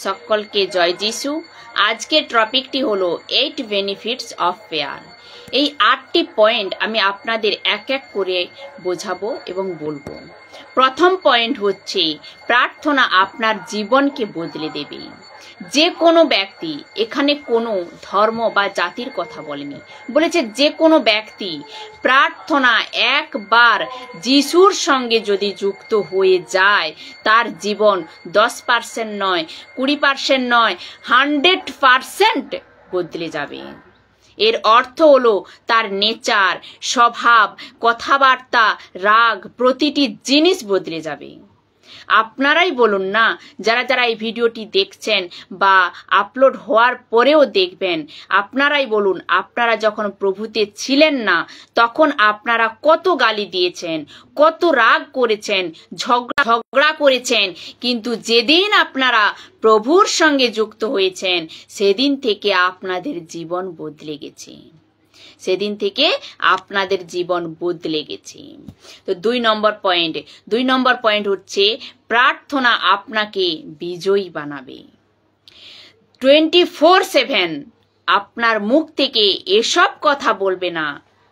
সকলকে জয় যিশু। আজকের টপিকটি হলো 8 বেনিফিটস অফ প্রেয়ার। এই 8টি পয়েন্ট আমি আপনাদের এক এক করে বোঝাবো এবং বলবো। প্রথম পয়েন্ট হচ্ছে প্রার্থনা আপনার জীবনকে বদলে দেবে। যে কোনো ব্যক্তি, এখানে কোনো ধর্ম বা জাতির কথা বলেনি, বলেছে যে কোনো ব্যক্তি প্রার্থনা একবার যিশুর সঙ্গে যদি যুক্ত হয়ে যায়, তার জীবন 10% নয়, 20% নয়, 100% বদলে যাবে। এর অর্থ হলো তার নেচার, স্বভাব, কথাবার্তা, রাগ, প্রতিটি জিনিস বদলে যাবে। আপনারাই বলুন না, যারা যারা এই ভিডিওটি দেখছেন বা আপলোড হওয়ার পরেও দেখবেন, আপনারাই বলুন, আপনারা যখন প্রভুতে ছিলেন না তখন আপনারা কত গালি দিয়েছেন, কত রাগ করেছেন, ঝগড়া করেছেন, কিন্তু যেদিন আপনারা প্রভুর সঙ্গে যুক্ত হয়েছেন সেদিন থেকে আপনাদের জীবন বদলে গেছে। সেদিন থেকে আপনাদের জীবন বদলে গেছে। তো 2 নম্বর পয়েন্ট হচ্ছে প্রার্থনা আপনাকে বিজয়ী বানাবে। 24/7 আপনার মুখ থেকে এসব কথা বলবে না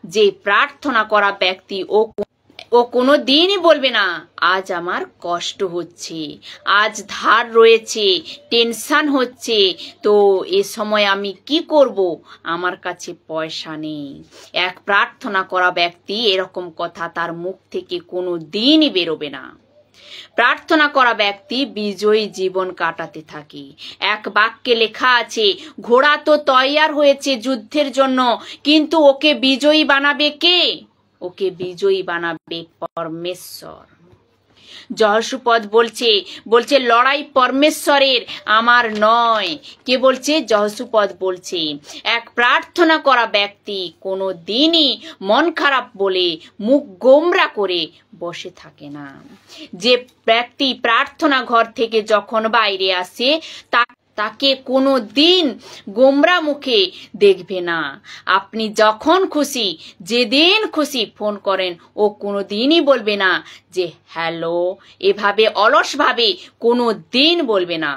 যে প্রার্থনা করা ব্যক্তি ও কোনো দিনই বলবে না আজ আমার কষ্ট হচ্ছে, আজ ধার রয়েছে, টেনশন হচ্ছে, তো এ সময় আমি কি করব, আমার কাছে পয়সা নেই। এক প্রার্থনা করা ব্যক্তি এরকম কথা তার মুখ থেকে কোনো দিনই বেরোবে না। প্রার্থনা করা ব্যক্তি বিজয়ী জীবন কাটাতে থাকে। এক বাক্যে লেখা আছে, ঘোড়া তো তৈয়ার হয়েছে যুদ্ধের জন্য, কিন্তু ওকে বিজয়ী বানাবে কে? ওকে বিজয়ী বানাবে পরমেশ্বর। যহোশুপদ বলছে লড়াই পরমেশ্বরের, আমার নয়। কে বলছে? যহোশুপদ বলছে। এক প্রার্থনা করা ব্যক্তি কোনো দিনই মন খারাপ বলে মুখ গোমরা করে বসে থাকে না। যে ব্যক্তি প্রার্থনা ঘর থেকে যখন বাইরে আসে তাকে কোনো দিন গোমরা মুখে দেখবে না। আপনি যখন খুশি, যেদিন খুশি ফোন করেন, ও কোনো দিনই বলবে না যে হ্যালো, এভাবে অলসভাবে কোনো দিন বলবে না।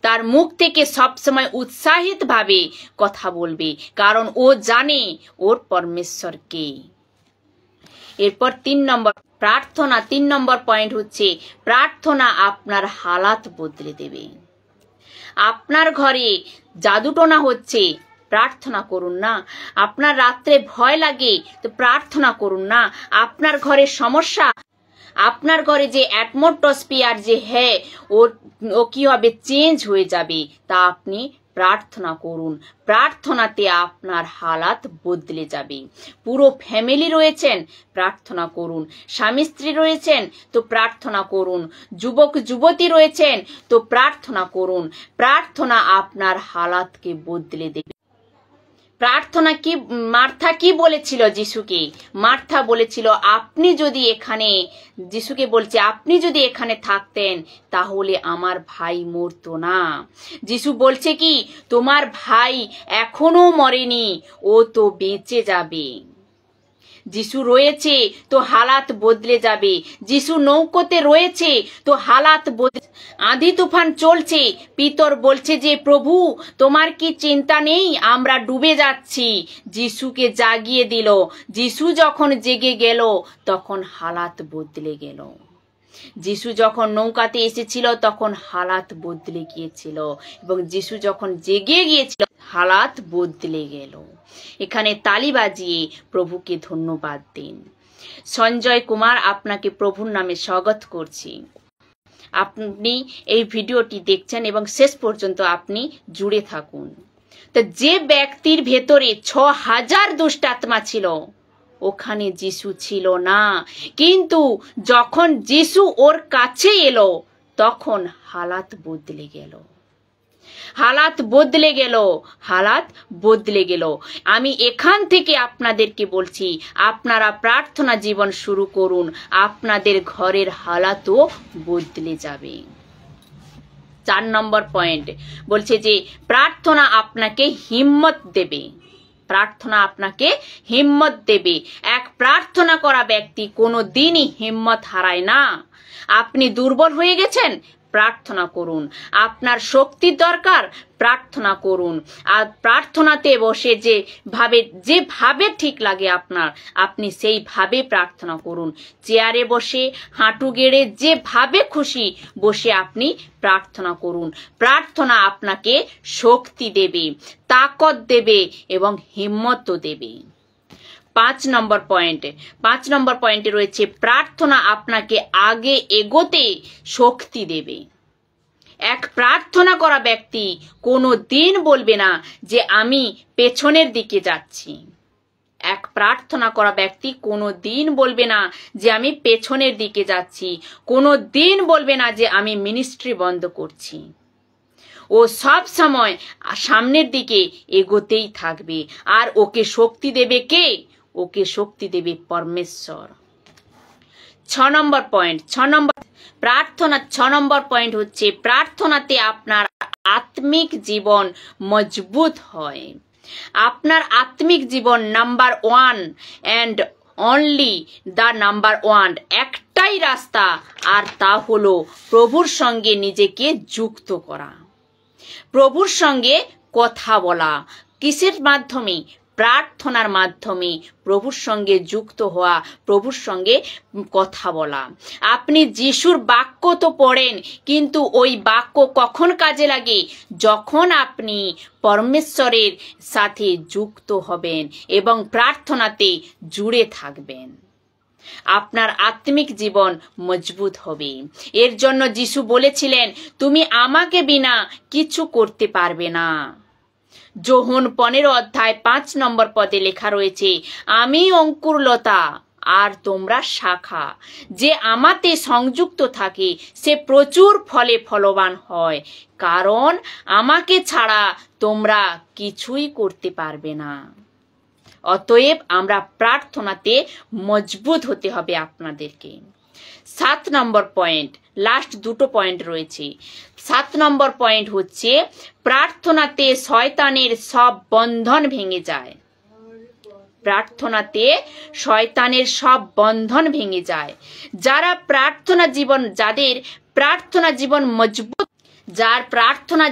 তার মুখ থেকে সবসময় উৎসাহিত ভাবে কথা বলবে, কারণ ও জানে ওর পরমেশ্বর কে। এরপর 3 নম্বর পয়েন্ট হচ্ছে প্রার্থনা আপনার হালাত বদলে দেবে। আপনার ঘরে জাদুটোনা হচ্ছে, প্রার্থনা করুন না। আপনার রাত্রে ভয় লাগে, তো প্রার্থনা করুন না। আপনার ঘরে সমস্যা, আপনার ঘরে যে অ্যাটমসফিয়ার যে ও কি হবে, চেঞ্জ হয়ে যাবে, তা আপনি প্রার্থনা করুন। প্রার্থনাতে আপনার হালাত বদলে যাবে। পুরো ফ্যামিলি রয়েছেন, প্রার্থনা করুন। স্বামী স্ত্রী রয়েছেন, তো প্রার্থনা করুন। যুবক যুবতী রয়েছেন, তো প্রার্থনা করুন। প্রার্থনা আপনার হালাতকে বদলে দেবে। প্রার্থনা কি, মার্থা কি বলেছিল যিশুকে? মার্থা বলেছিল, আপনি যদি এখানে, যিশুকে বলছে, আপনি যদি এখানে থাকতেন তাহলে আমার ভাই মরতো না। যিশু বলছে কি, তোমার ভাই এখনো মরেনি, ও তো বেঁচে যাবে। যিশু রয়েছে তো হালাত বদলে যাবে। যিশু নৌকোতে রয়েছে তো হালাত বদলে। আঁধি তুফান চলছে, পিতর বলছে যে প্রভু তোমার কি চিন্তা নেই, আমরা ডুবে যাচ্ছি। যিশুকে জাগিয়ে দিল। যিশু যখন জেগে গেল তখন হালাত বদলে গেল। যিশু যখন নৌকাতে এসেছিল তখন হালাত বদলে গিয়েছিল, এবং যিশু যখন জেগে গিয়েছিল হালাত বদলে গেল। এখানে তালি বাজিয়ে প্রভুকে ধন্যবাদ দিন। সঞ্জয় কুমার, আপনাকে প্রভুর নামে স্বাগত করছি। আপনি এই ভিডিওটি দেখছেন এবং শেষ পর্যন্ত আপনি জুড়ে থাকুন। তো যে ব্যক্তির ভেতরে 6000 দুষ্টাত্মা ছিল, ওখানে যিশু ছিল না, কিন্তু যখন যিশু ওর কাছে এলো তখন হালাত বদলে গেল। হালাত বদলে গেল। আমি এখান থেকে আপনাদেরকে বলছি, আপনারা প্রার্থনা জীবন শুরু করুন, আপনাদের ঘরের হালাতও বদলে যাবে। 4 নম্বর পয়েন্ট বলছে যে প্রার্থনা আপনাকে হিম্মত দেবে। প্রার্থনা আপনাকে হিম্মত দেবে। এক প্রার্থনা করা ব্যক্তি কোনো দিনই হিম্মত হারায় না। আপনি দুর্বল হয়ে গেছেন, প্রার্থনা করুন। আপনার শক্তির দরকার, প্রার্থনা করুন। আর প্রার্থনাতে বসে যেভাবে ঠিক লাগে আপনি সেইভাবে প্রার্থনা করুন। চেয়ারে বসে, হাঁটু গেড়ে, যেভাবে খুশি বসে আপনি প্রার্থনা করুন। প্রার্থনা আপনাকে শক্তি দেবে, তাকত দেবে এবং হিম্মত দেবে। 5 নম্বর পয়েন্টে রয়েছে প্রার্থনা আপনাকে আগে এগোতে শক্তি দেবে। এক প্রার্থনা করা ব্যক্তি কোনো দিন বলবে না যে আমি পেছনের দিকে যাচ্ছি। এক প্রার্থনা করা ব্যক্তি কোনো দিন বলবে না যে আমি পেছনের দিকে যাচ্ছি, কোনো দিন বলবে না যে আমি মিনিস্ট্রি বন্ধ করছি। ও সব সময় সামনের দিকে এগোতেই থাকবে। আর ওকে শক্তি দেবে কে? ওকে শক্তি দেবে পরমেশ্বর। 6 নম্বর পয়েন্ট হচ্ছে প্রার্থনাতে আপনার আত্মিক জীবন মজবুত হয়। আপনার আত্মিক জীবন number 1 and only the number 1, একটাই রাস্তা, আর তা হলো প্রভুর সঙ্গে নিজেকে যুক্ত করা, প্রভুর সঙ্গে কথা বলা। কিসের মাধ্যমে? প্রার্থনার মাধ্যমে প্রভুর সঙ্গে যুক্ত হওয়া, প্রভুর সঙ্গে কথা বলা। আপনি যিশুর বাক্য তো পড়েন, কিন্তু ওই বাক্য কখন কাজে লাগে? যখন আপনি পরমেশ্বরের সাথে যুক্ত হবেন এবং প্রার্থনাতে জুড়ে থাকবেন। আপনার আত্মিক জীবন মজবুত হবে। এর জন্য যিশু বলেছিলেন, তুমি আমাকে বিনা কিছু করতে পারবে না। যোহন 15 নম্বর পদে লেখা রয়েছে, আমি অঙ্কুরলতা আর তোমরা শাখা। যে আমাতে সংযুক্ত থাকে সে প্রচুর ফলে ফলবান হয়, কারণ আমাকে ছাড়া তোমরা কিছুই করতে পারবে না। অতএব আমরা প্রার্থনাতে মজবুত হতে হবে আপনাদেরকে। 7 নম্বর পয়েন্ট, লাস্ট 2 পয়েন্ট রয়েছে। 7 নম্বর পয়েন্ট হচ্ছে প্রার্থনাতে শয়তানের সব বন্ধন ভেঙে যায়। প্রার্থনাতে শয়তানের সব বন্ধন ভেঙে যায়। যার প্রার্থনা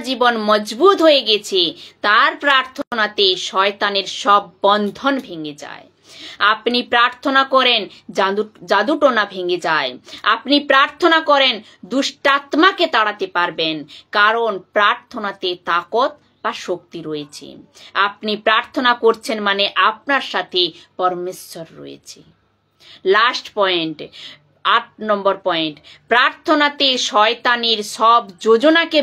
জীবন মজবুত হয়ে গেছে, তার প্রার্থনাতে শয়তানের সব বন্ধন ভেঙে যায়। আপনি প্রার্থনা করেন, জাদুটোনা ভেঙে যায়। আপনি প্রার্থনা করেন, দুষ্টাত্মাকে তাড়াতে পারবেন, কারণ প্রার্থনাতে তাকত বা শক্তি রয়েছে। আপনি প্রার্থনা করছেন মানে আপনার সাথে পরমেশ্বর রয়েছে। লাস্ট পয়েন্ট, 8 নম্বর পয়েন্ট, প্রার্থনাতে শয়তানের সব যোজনাকে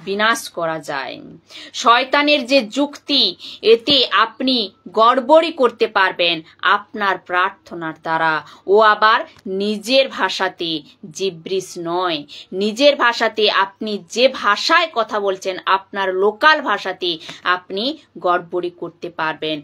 বিনাশ করা যায়। শয়তানের যে যুক্তি, এতে আপনি গড়বড়ি করতে পারবেন আপনার প্রার্থনার দ্বারা। ও আবার নিজের ভাষাতে, জিব্রিশ নয়, নিজের ভাষাতে, আপনি যে ভাষায় কথা বলছেন আপনার লোকাল ভাষাতে আপনি গড়বড়ি করতে পারবেন।